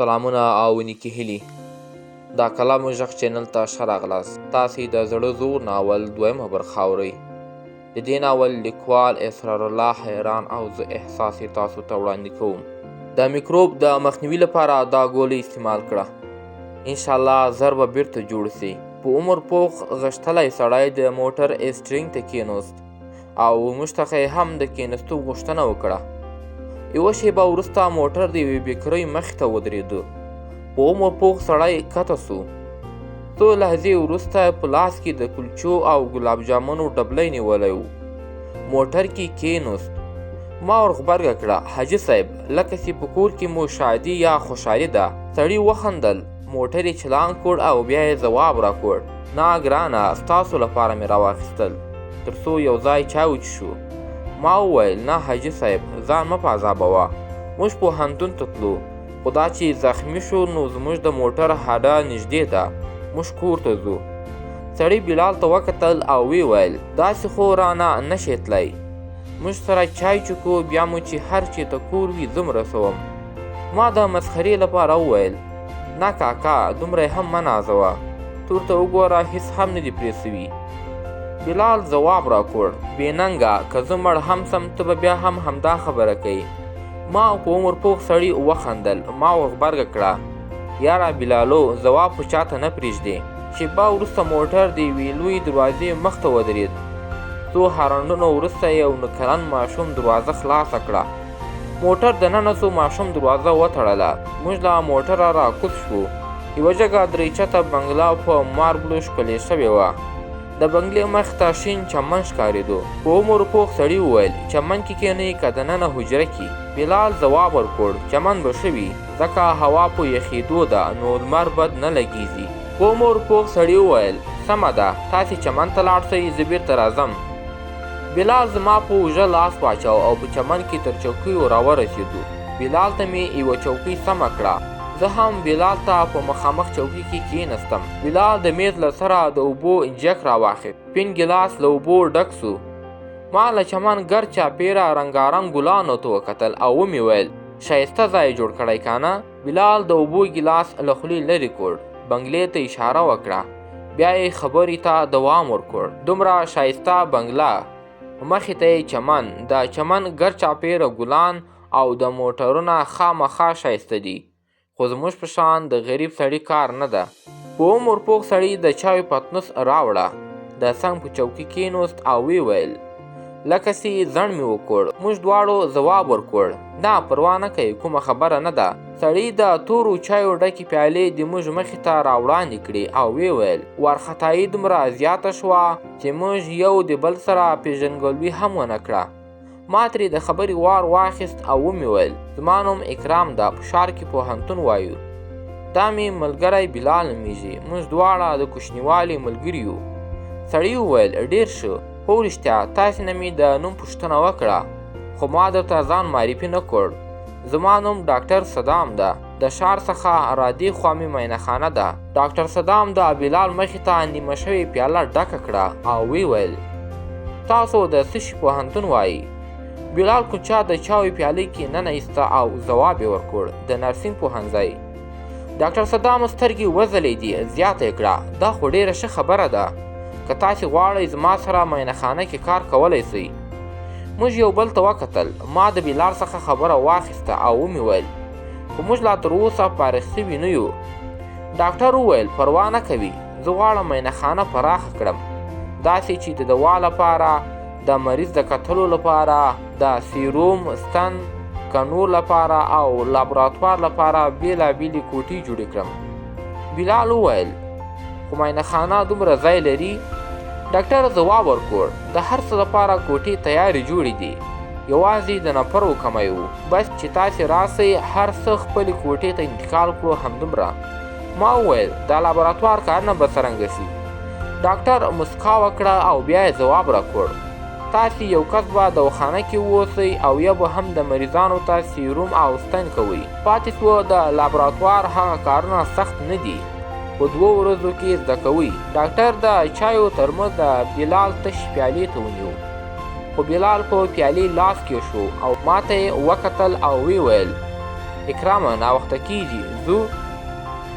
سلامونه او نیکې هیلې. دا کلام غږ چینل ته ښه راغلاست. تاسې د زړه زور ناول دویمه برخه اورئ. د دې ناول لیکوال اسرار الله حیران او زه احساس یې تاسو ته وړاندې کوم. د میکروب د مخنیوي لپاره دا ګولۍ استعمال کړه. انشاءالله زر به بیرته جوړ سي. په عمر پوخ غښتلی سړی د موټر اسټرینګ ته کېناست او موږ څخه یې هم د کېناستو غوښتنه وکړه. یوه شېبه وروسته موټر د یوې بیکرۍ مخې ته ودرېده. په عمر پوخ سړی کښته سو. څو لحظې وروسته په لاس کې د کلچو او ګلاب جامونو ډبلی نیولی و. موټر کې کېناست. ما ور غبرګه کړه: حاجي صاحب، لکه چې په کور کې مو شادي یا خوشحالي ده. سړي وخندل. موټر یې چلان کړ او بیا یې ځواب راکړ: نه ګرانه، ستاسو لپاره مې راواخیستل تر څو یو ځای چای وڅښو. ما وویل: نه حاجي صاحب، ځان مه په عذابوه. موږ پوهنتون ته تلو، خو دا چې زخمي شو نو زموږ د موټر هډه نږدې ده. موږ کور ته ځو. سړي بلال ته وکتل او ویې ویل: داسې خو رانه نه شې تلی. موږ سره چای چکو، بیا مو چې هر چېرته کور وي زه رسوم. ما د مسخرې لپاره وویل: نه کاکا، دومره هم مه نازوه. تور ته وګوره، هېڅ هم نه دي پرې سوي. بلال ځواب راکړ: بې ننګه، که زه مړ هم سم ته به بیا هم همدا خبره کوي. ما په عمر پوخ سړي وخندل. ما ور غبرګه کړه: یاره بلالو، ځواب خو چاته نه پرېږدې. شېبه وروسته موټر د یوې لویې دروازې مخ ته ودرېد. څو هارنډونو وروسته یو 9 کلن ماشوم دروازه خلاصه کړه. موټر دننه سو. ماشوم دروازه وتړله. موږ له موټره راکوز شوو. یوه جګه درېچته بنګله په ماربلو ښکلې شوې وه. د بنګلې مخ ته شین چمن ښکارېدو. په عمر پوخ سړي وویل: چمن کې کښېنئ که دننه حجره کې؟ بلال ځواب ورکړ: چمن به ښه وي، ځکه هوا په یخېدو ده نو لمر بد نه لګېږي. په عمر پوخ سړي وویل: سمه ده، تاسې چمن ته لاړ شئ، زه بېرته راځم. بلال زما په اوږه لاس واچاو او په چمن کې تر چوکیو راورسېدو. بلال ته مې یوه چوکۍ سمه کړه. زه هم بلال ته په مخامخ چوکۍ کې کېناستم. بلال د میز له سره د اوبو جک راواخیست. سپین ګیلاس له اوبو ډک سو. ما له چمن ګر چاپېره رنګارنګ ګلانو ته وکتل او ومې ویل: ښایسته ځای جوړ کړی که؟ بلال د اوبو ګیلاس له خولې لرې کړ. بنګلې ته اشاره وکړه. بیا یې خبرې ته دوام ورکړ: دومره ښایسته بنګله، مخې ته یې چمن، د چمن ګر چاپېره ګلان او د موټرونه خامخا ښایسته دي، خو زموږ په شان د غریب سړي کار نه ده. په عمر پوخ سړي د چایو پتنوس راوړه. د څنګ په چوکۍ کېناست او ویې ویل: لکه چې زڼ مې وکړ. موږ دواړو ځواب ورکړ: نه پروا نه کوي، کومه خبره نه ده. سړي د تورو چایو ډکې پیالې د موږ مخې ته راوړاندې کړې او ویې ویل: وارخطایي دومره زیاته شوه چې موږ یو د بل سره پېژندګلوي هم ونه کړه. ما ترې د خبرې وار واخیست او ومې ویل: زما نوم اکرام ده، په ښار کې پوهنتون وایو. دا مې ملګری بلال نومیږي. موږ دواړه د کوچنیوالي ملګري یو. سړي وویل: ډېر ښه. هو رښتیا، تاسې نه مې د نوم پوښتنه وکړه، خو ما درته ځان معرفي نه کړ. زما نوم ډاکټر صدام ده. د ښار څخه را دې خوا مې معاینخانه ده. ډاکټر صدام د بلال مخې ته نیمه شوې پیاله ډکه کړه او ویې ویل: تاسو د څه شي پوهنتون وایي؟ بلال کوچا د چایو پیالې کې ننایسته او ځواب یې ورکړ: د نرسنګ پوهنځی. ډاکټر صدام سترګې وځلېدې. زیاته یې کړه: دا خو ډېره ښه خبره ده. که تاسې غواړئ زما سره معاینخانه کې کار کولی شئ. موږ یو بل ته وکتل. ما د بلال څخه خبره واخیسته او ومې ویل: خو موږ لا تر اوسه فارغ شوي نه یو. ډاکټر وویل: پروا نه کوي، زه غواړم معاینخانه پراخه کړم، داسې چې د دوا لپاره، د مریض د کتلو لپاره، د سیروم ستن کنور لپاره او لابراتوار لپاره بېلابېلې کوټې جوړې کړم. بلال وویل: خو معاینخانه دومره ځای لري؟ ډاکټر ځواب ورکړ: د هر څه لپاره کوټې تیارې جوړې دي، یوازې د نفرو کمی و. بس چې تاسې راسئ هر څه خپلې کوټې ته انتقال کړو، همدومره. ما وویل: دا لابراتوار کارونه به څرنګه شي؟ ډاکټر مسکا وکړه او بیا یې ځواب راکړ: تاسې یو کس به دواخانه کې واوسئ او یا به هم د مریضانو ته سیروم او ستن کوئ. پاتې شوه د لابراتوار هغه کارونه سخت نه دي، په 2 ورځو کې زده کوئ. ډاکټر د چایو ترموز د بلال تش پیالې ته ونیو. خو بلال په پیالې لاس کې شو او ماته یې وکتل او ویې ویل: اکرامه ناوخته کیږي، ځو.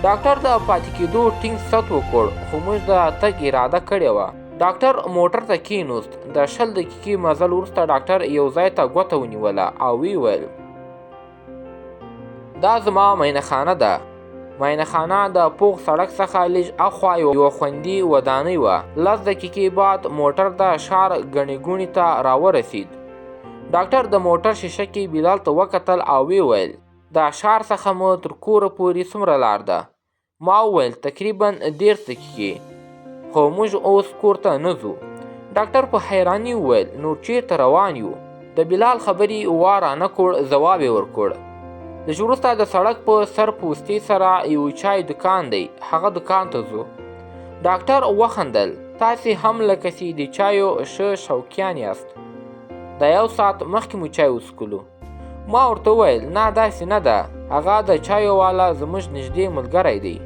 ډاکټر د پاتې کېدو ټینګ ست وکړ، خو موږ د تګ اراده کړې وه. ډاکټر موټر ته کېنوست. د 20 دقیقې مزل وروسته ډاکټر یو ځای ته ګوته ونیوله او ویې ویل: دا زما مینهخانه ده. مینهخانه د پوخ سړک څخه لږ اخوا یوه خوندي ودانۍ وه. 10 دقیقې بعد موټر د ښار ګڼې ګوڼې ته راورسېد. ډاکټر د موټر شیشه کې بلال ته وکتل او ویې ویل: د ښار څخه مو تر کوره پورې څومره لار ده؟ ما وویل: تقریبا 13 دقیقې، خو موږ اوس کور ته نه ځو. ډاکټر په حیراني وویل: نو چېرته روان یو؟ د بلال خبرې وا رانه کړ، ځواب یې ورکړ: لږ وروسته د سړک په سر پوستې سره یو چای دکان دی، هغه دکان ته ځو. ډاکټر وخندل: تاسې هم لکه چې د چایو ښه شوقیان یاست. د 1 ساعت مخکې مو چای وڅښلو. ما ورته وویل: نه داسې نه ده، هغه د چایو والا زموږ نږدې ملګری دی.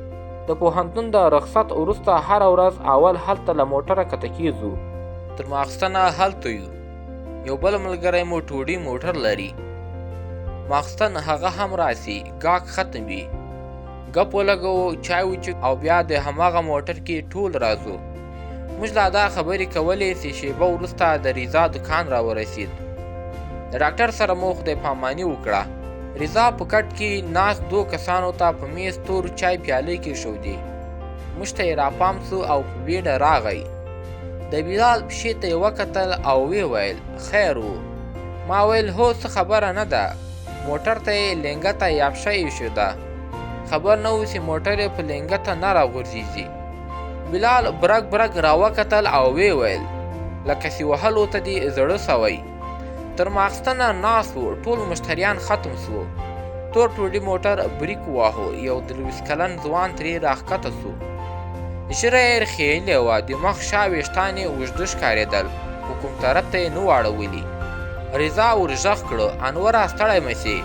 د پوهنتون د رخصت وروسته هره ورځ اول هلته له موټره کښته کېږو. تر ماخستنه هلته یو. یو بل ملګری مو ټوډي موټر لري. ماخستن هغه هم راسي، ګاک ختم وي. ګپ ولګوو، چای وچښو او بیا د هماغه موټر کې ټول راځو. موږ لا دا خبرې کولې چې شېبه وروسته د رضا دکان راورسېد. د ډاکټر سره مو خدای پاماني وکړه. رضا په کټ کې ناست 2 کسانو ته په میز تور چای پیالې کېښودې. موږ ته یې راپام سو او په بیړه راغی. د بلال پښې ته یې وکتل او ویې ویل: خیر و؟ ما ویل: هو، څه خبره نه ده. موټر ته یې لینګته یاپشه ایښوده. خبر نه و چې موټر یې په لینګته نه راغورځېږي. بلال برګ برګ راوکتل او ویې ویل: لکه چې وهلو ته دې زړه سوی. تر ماخستنه ناست و، ټول مشتریان ختم سو. تور ټوډي موټر بریک واهو، یو 23 کلن ځوان ترې راښکته سو. ژیره یې رخیلې وه، د مخ شا ویښتان یې اوږده ښکارېدل، خو کوم طرف ته یې نه واړولي. رضا ورغږ کړه: انوره، ستړی مه شې.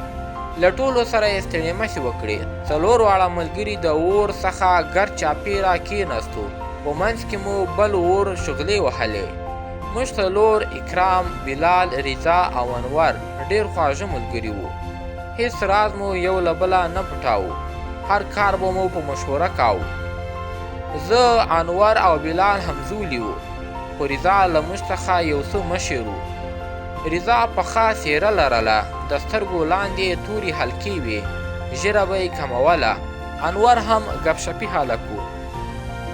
له ټولو سره یې ستړې مشې وکړې. 4 واړه ملګري د اور څخه ګرد چاپېره کېناستو. په منځ کې مو بل اور شغلې وهلې. موږ 4: اکرام، بلال، رضا او انور ډېر خواږه ملګري وو. هېڅ راز مو یو له بله نه پټاوه. هر کار به مو په مشوره کاوه. زه، انور او بلال همزولي وو، خو رضا له موږ څخه یو څه مشر و. رضا پخه څېره لرله، د سترګو لاندې تورې حلقې وې، ژیره به یې کموله. انور هم ګپ شپي هلک و.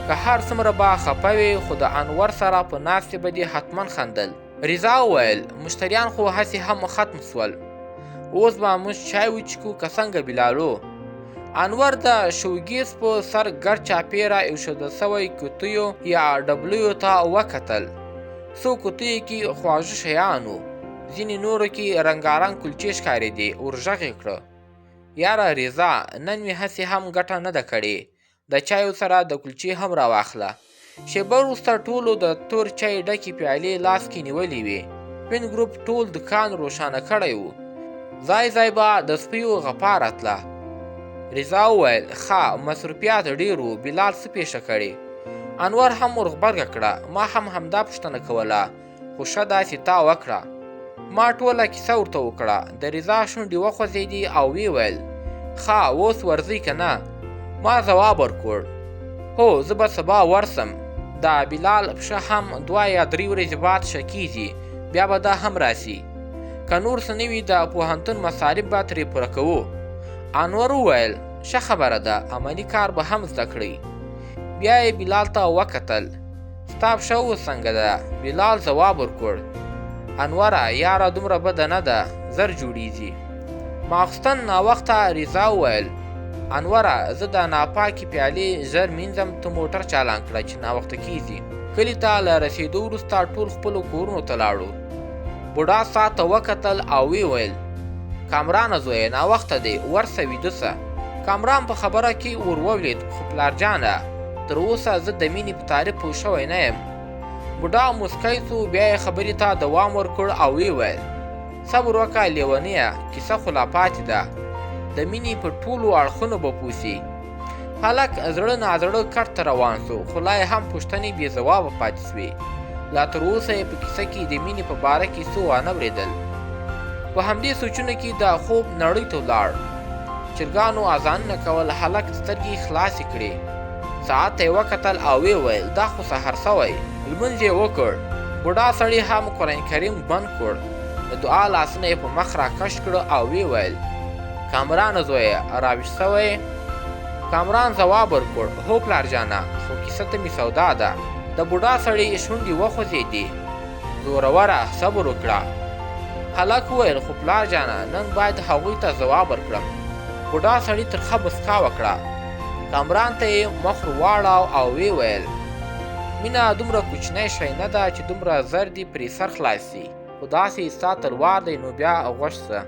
که هر څومره به خفه وې، خو د انور سره په ناستې به دې حتما خندل. رضا وویل: مشتریان خو هسې هم ختم سول، اوس به موږ چای وچښو که څنګه بلالو؟ انور د شوګیز په سر ګرد چاپېره ایښودل سوی کوتیو یا ډبلیو ته وکتل. څو کوتیو کې خواږه شیان وو، ځینې نورو کې رنګارنګ کلچې ښکارېدې. ورغږ یې کړه: یاره رضا، نن مې هسې هم ګټه نه ده کړې، د چایو سره د کلچې هم راواخله. شېبه وروسته ټولو د تور چای ډکې پیالې لاس کې نیولې وې. پین ګروپ ټول دکان روښانه کړی و. ځای ځای به د سپیو غپا راتله. رضا وویل: ښه، مصروفیات ډېر و. بلال څه پیښه کړې؟ انور هم ورغبرګه کړه: ما هم همدا پوښتنه کوله، خو ښه ده چې تا وکړه. ما ټوله کیسه ورته وکړه. د رضا شونډې وخوځېدې او ویې ویل: ښه، اوس ورځئ که نه؟ ما ځواب ورکړ: هو، زه به سبا ورسم. د بلال پښه هم 2 یا 3 ورځې بعد ښه کېږي، بیا به دا هم راسي. که نور څه نه وي، د پوهنتون مصارف به ترې پوره کوو. انور وویل: ښه خبره ده، عملي کار به هم زده کړئ. بیا یې بلال ته وکتل: ستا پښه اوس څنګه ده؟ بلال ځواب ورکړ: انوره یاره، دومره بده نه ده، زر جوړیږي. ماخستن ناوخته رضا وویل: انوره، زه د ناپاکې پیالې ژر مینځم، ته موټر چالان کړه چې ناوخته کېږي. کلي ته له رسېدو وروسته ټول خپلو کورونو ته لاړو. بوډا ساعت ته وکتل او ویې ویل: کامرانه زویه، ناوخته دی، ورسه ویده سه. کامران په خبره کې ور ولوېد: خو پلارجانه، تر اوسه زه د مینې په تعریف پوه شوی نه یم. بوډا موسکی سو، بیا یې خبرې ته دوام ورکړ او ویې ویل: صبر وکړه لیونیه، کیسه خو لا پاتې ده، د مینې په ټولو اړخونو به پوه سې. هلک زړه نازړه کټ ته روان سو، خو لا یې هم پوښتنې بې ځوابه پاتې سوې. لا تر اوسه یې په کیسه کې د مینې په باره کې څه وانه اورېدل. په همدې سوچونو کې د خوب نړۍ ته ولاړ. چرګانو اذانونه کول. هلک سترګې خلاصې کړې، ساعت ته یې وکتل او ویې ویل دا خو سحر سوی. لمونځ یې وکړ. بوډا سړي هم قرآن کریم بند کړ، د دعا لاسونه یې په مخ راکش کړه او ویې ویل کامران زویه راویښ سوی؟ کامران ځواب ورکړ هو پلارجانه، خو کیسه ته مې سودا ده. د بوډا سړي شونډې وخوځېدې. زوروره صبر وکړه. هلک وویل خو پلارجانه نن باید هغوی ته ځواب ورکړم. بوډا سړي ترخه مسکا وکړه. کامران ته یې مخ واړاو او ویې ویل مینه دومره کوچنی شی نه ده چې دومره زر دې پرې سر خلاص سي، خو داسې ستا تلوار دی نو بیا غوښ شه.